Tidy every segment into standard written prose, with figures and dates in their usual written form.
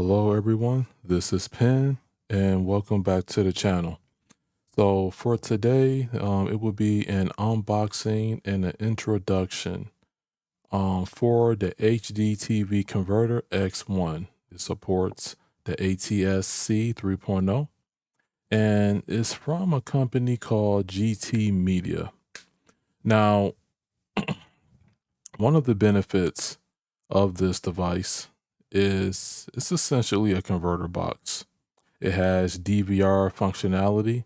Hello everyone, this is Penn and welcome back to the channel. So for today, it will be an unboxing and an introduction for the HDTV Converter X1. It supports the ATSC 3.0 and it's from a company called Gtmedia. Now, one of the benefits of this device is it's essentially a converter box. It has DVR functionality.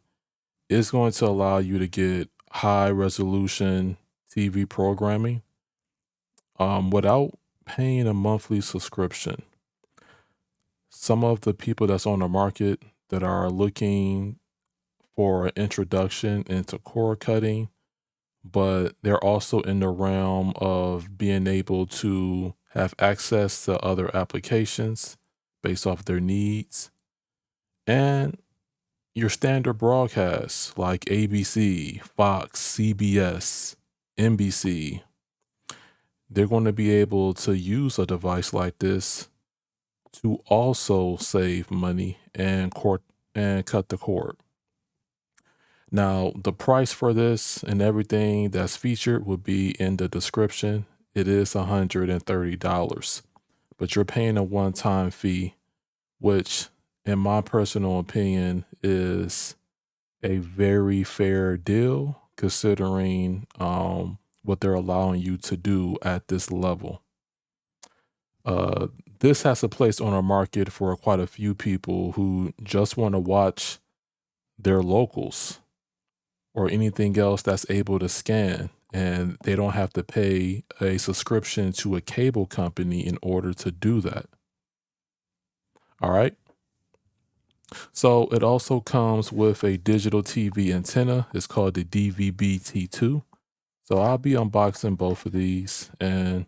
It's going to allow you to get high resolution TV programming without paying a monthly subscription. Some of the people that's on the market that are looking for an introduction into cord cutting, but they're also in the realm of being able to have access to other applications based off their needs. And your standard broadcasts like ABC, Fox, CBS, NBC, they're going to be able to use a device like this to also save money and cut the cord. Now, the price for this and everything that's featured will be in the description. It is $130, but you're paying a one-time fee, which in my personal opinion is a very fair deal considering what they're allowing you to do at this level. This has a place on our market for quite a few people who just want to watch their locals or anything else that's able to scan, and they don't have to pay a subscription to a cable company in order to do that. All right. So it also comes with a digital TV antenna. It's called the DVB-T2. So I'll be unboxing both of these and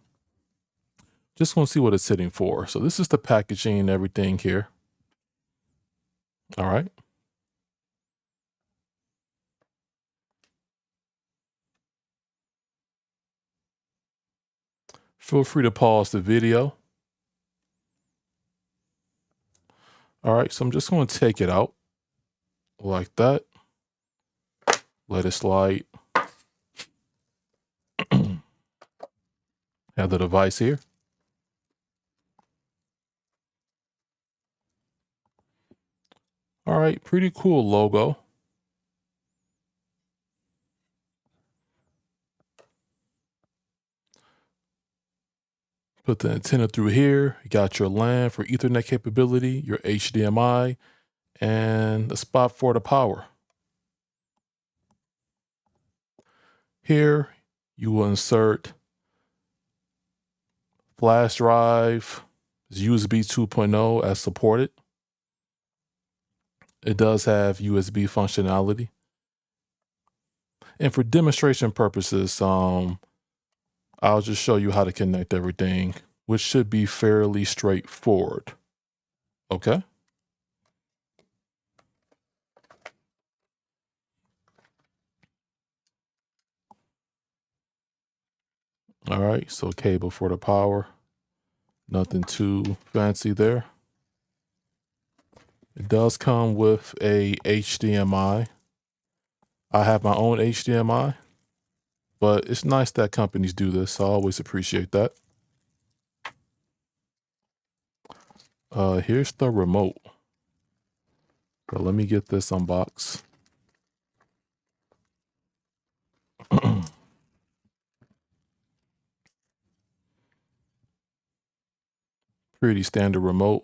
just gonna see what it's sitting for. So this is the packaging and everything here. All right. Feel free to pause the video. All right, so I'm just going to take it out like that. Let it slide. Have the device here. All right, pretty cool logo. Put the antenna through here. You got your LAN for Ethernet capability, your HDMI, and a spot for the power. Here, you will insert flash drive, USB 2.0 as supported. It does have USB functionality. And for demonstration purposes, I'll just show you how to connect everything, which should be fairly straightforward. Okay. All right, so cable for the power. Nothing too fancy there. It does come with a HDMI. I have my own HDMI, but it's nice that companies do this. I always appreciate that. Here's the remote. So let me get this unboxed. Pretty standard remote.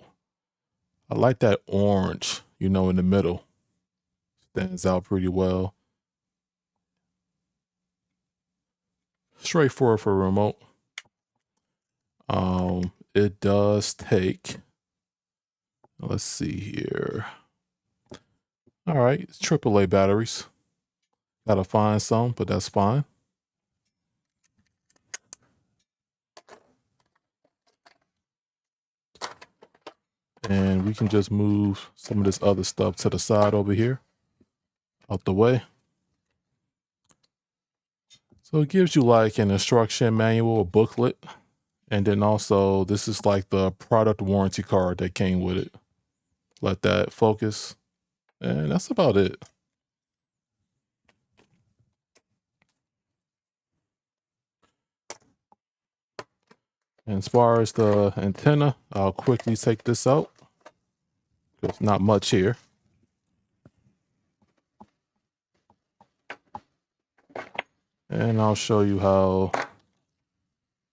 I like that orange, in the middle. Stands out pretty well. Straightforward for a remote. It does take, let's see here. All right, it's AAA batteries. Gotta find some, but that's fine. And we can just move some of this other stuff to the side over here, out the way. So it gives you like an instruction manual, a booklet, And then also, this is like the product warranty card that came with it. Let that focus. And that's about it. And as far as the antenna, I'll quickly take this out. There's not much here. And I'll show you how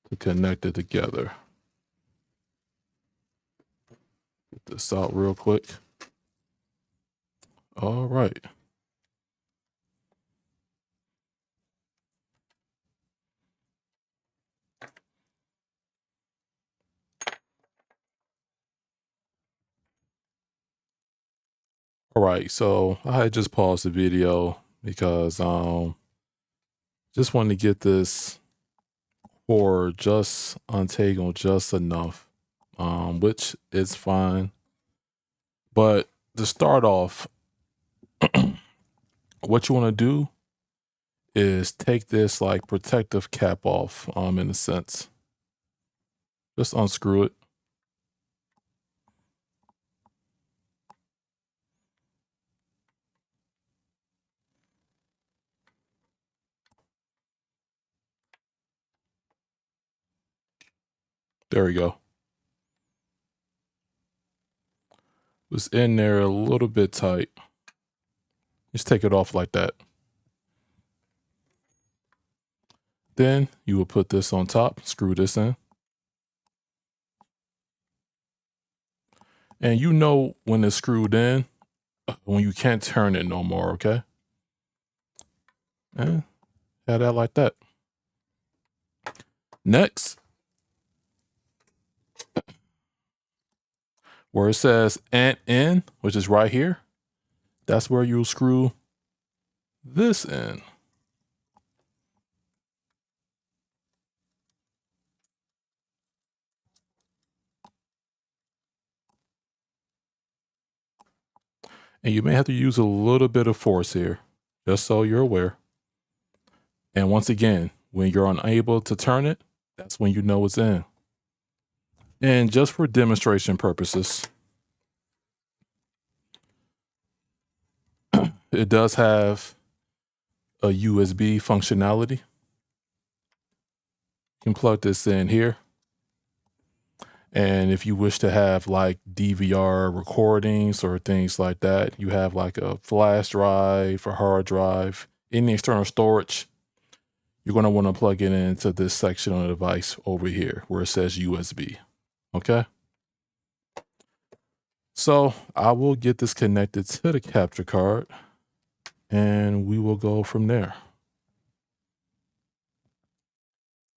to connect it together. Get this out real quick. All right. All right, so I had just paused the video because just wanted to get this cord just untangled just enough, which is fine. But to start off, what you want to do is take this like protective cap off, in a sense. Just unscrew it. There we go. It's in there a little bit tight. Just take it off like that. Then you will put this on top, screw this in. And you know when it's screwed in, when you can't turn it no more, okay? And have that like that. Next, where it says ANT in, which is right here, that's where you'll screw this in. And you may have to use a little bit of force here, just so you're aware. And once again, when you're unable to turn it, that's when you know it's in. And just for demonstration purposes, it does have a USB functionality. You can plug this in here. And if you wish to have like DVR recordings or things like that, you have like a flash drive or hard drive, any external storage, you're going to want to plug it into this section on the device over here where it says USB. Okay. So I will get this connected to the capture card and we will go from there.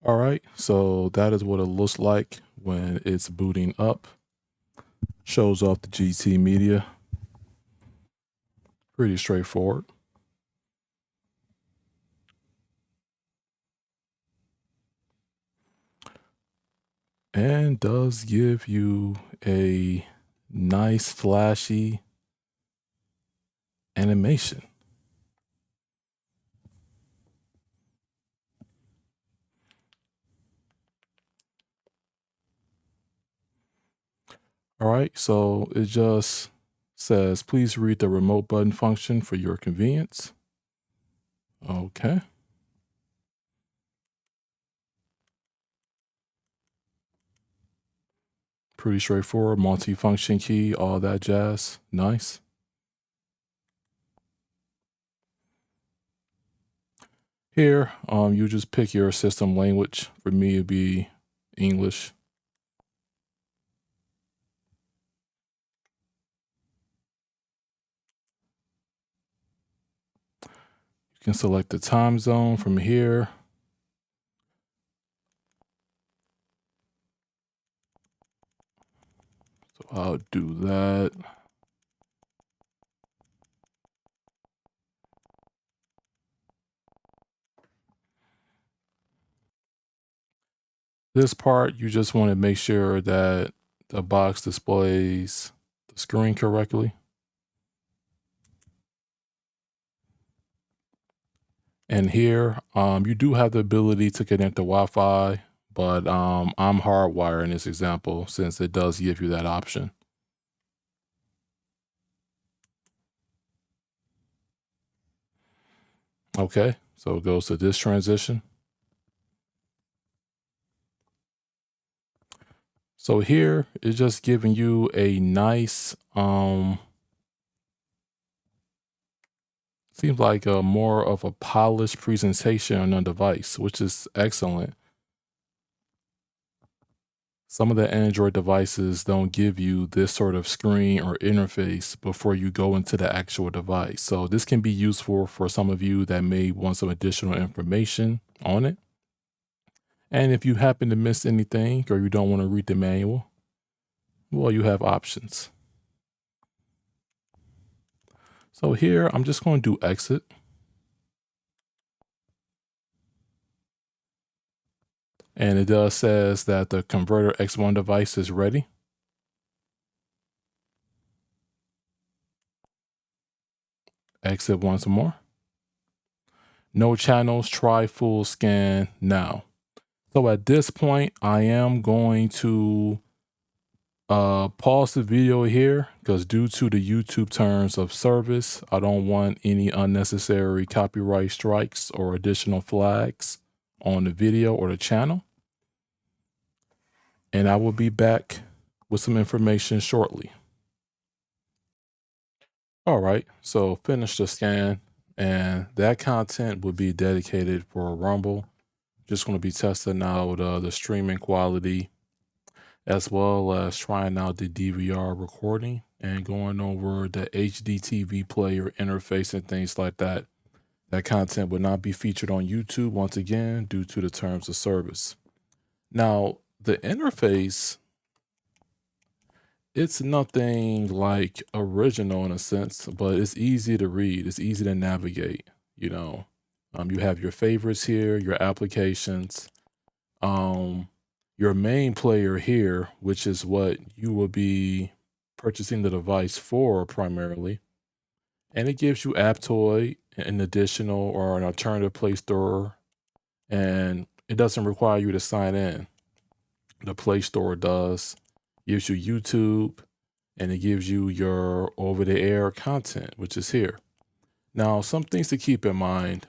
All right. So that is what it looks like when it's booting up. Shows off the Gtmedia. Pretty straightforward. And does give you a nice flashy animation. All right, so it just says, please read the remote button function for your convenience. Okay. Pretty straightforward, multi-function key, all that jazz. Nice. Here, you just pick your system language. For me, it'd be English. You can select the time zone from here. So I'll do that. This part, you just want to make sure that the box displays the screen correctly. And here, you do have the ability to connect to Wi-Fi, but I'm hardwired in this example since it does give you that option. Okay, so it goes to this transition. So here it's just giving you a nice, seems like a more of a polished presentation on the device, which is excellent. Some of the Android devices don't give you this sort of screen or interface before you go into the actual device. So this can be useful for some of you that may want some additional information on it. And if you happen to miss anything or you don't want to read the manual, well, you have options. So here, I'm just going to do exit. And it does says that the Converter X1 device is ready. Exit once more. No channels, try full scan now. So at this point, I am going to pause the video here because due to the YouTube terms of service, I don't want any unnecessary copyright strikes or additional flags on the video or the channel. And I will be back with some information shortly. All right, so finish the scan, and that content will be dedicated for Rumble. Just going to be testing out the streaming quality as well as trying out the DVR recording and going over the HDTV player interface and things like that. That content will not be featured on YouTube once again due to the terms of service. Now, the interface, it's nothing like original in a sense, but it's easy to read. It's easy to navigate, you know. You have your favorites here, your applications, your main player here, which is what you will be purchasing the device for primarily. And it gives you Aptoide, an additional or an alternative Play Store, and it doesn't require you to sign in. The Play Store does. Gives you YouTube, and it gives you your over-the-air content, which is here. Now, some things to keep in mind.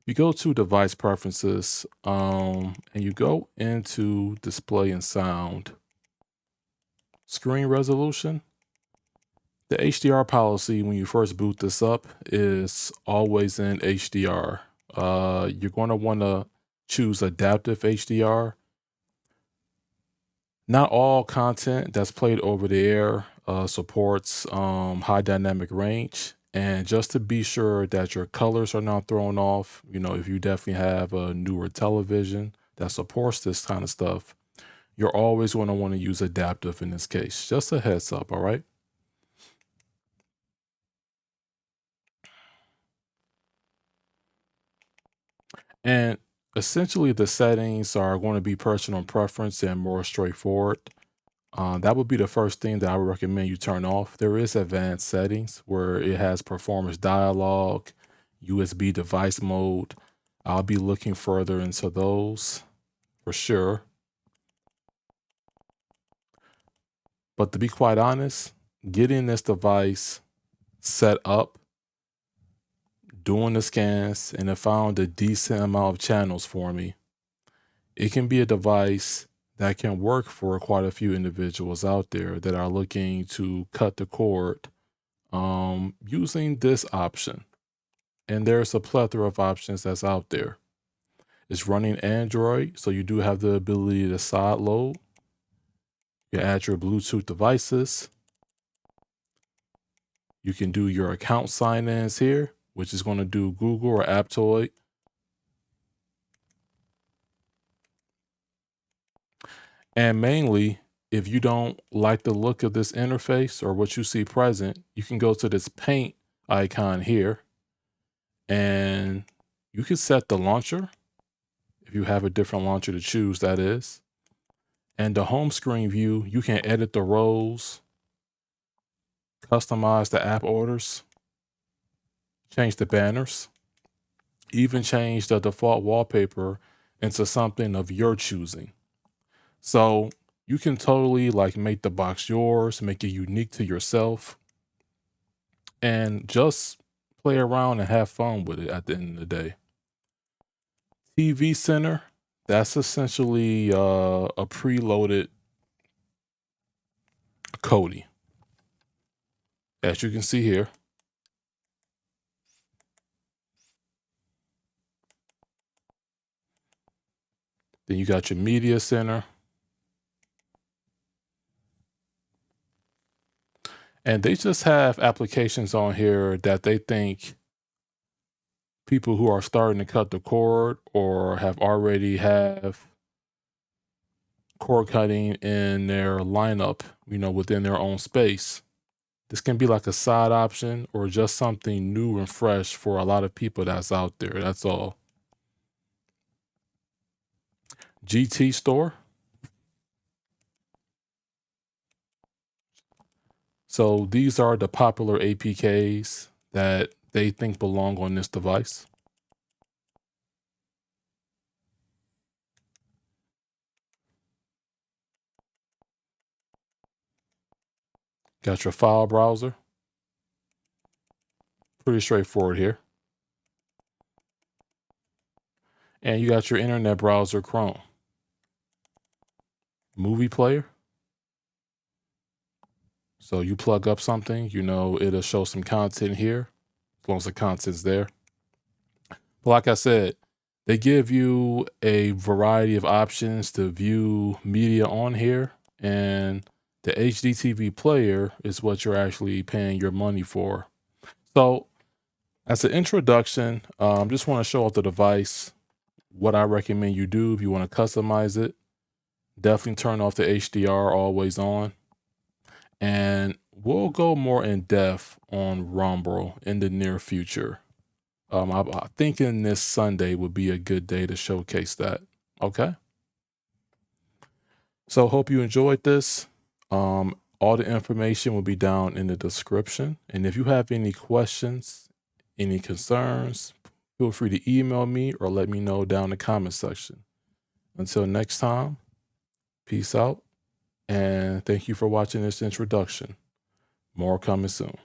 You go to device preferences, and you go into display and sound. Screen resolution. The HDR policy when you first boot this up is always in HDR. You're going to want to choose adaptive HDR. Not all content that's played over the air supports high dynamic range. And just to be sure that your colors are not thrown off, you know, if you definitely have a newer television that supports this kind of stuff, you're always going to want to use adaptive in this case. Just a heads up, all right? And essentially, the settings are going to be personal preference and more straightforward. That would be the first thing that I would recommend you turn off. There is advanced settings where it has performance dialog, USB device mode. I'll be looking further into those for sure. But to be quite honest, getting this device set up, doing the scans, and it found a decent amount of channels for me, it can be a device that can work for quite a few individuals out there that are looking to cut the cord using this option. And there's a plethora of options that's out there. It's running Android, so you do have the ability to side load. You can add your Bluetooth devices. You can do your account sign-ins here, which is going to do Google or Aptoide. And mainly, if you don't like the look of this interface or what you see present, you can go to this paint icon here and you can set the launcher if you have a different launcher to choose, that is. And the home screen view, you can edit the rows, customize the app orders, change the banners. even change the default wallpaper into something of your choosing. So you can totally like make the box yours, make it unique to yourself, and just play around and have fun with it at the end of the day. TV center, that's essentially a preloaded Kodi, as you can see here. Then you got your media center. And they just have applications on here that they think people who are starting to cut the cord or have already have cord cutting in their lineup, within their own space. This can be like a side option or just something new and fresh for a lot of people that's out there. That's all. gtstore. So these are the popular APKs that they think belong on this device. Got your file browser. Pretty straightforward here. And you got your internet browser, Chrome. Movie player. So you plug up something, it'll show some content here, as long as the content's there. But like I said, they give you a variety of options to view media on here, and the HDTV player is what you're actually paying your money for. So as an introduction, just want to show off the device, what I recommend you do if you want to customize it. Definitely turn off the HDR always on. And we'll go more in depth on Rumble in the near future. I'm thinking this Sunday would be a good day to showcase that. Okay. So hope you enjoyed this. All the information will be down in the description. And if you have any questions, any concerns, feel free to email me or let me know down in the comment section. Until next time, peace out. And thank you for watching this introduction. More coming soon.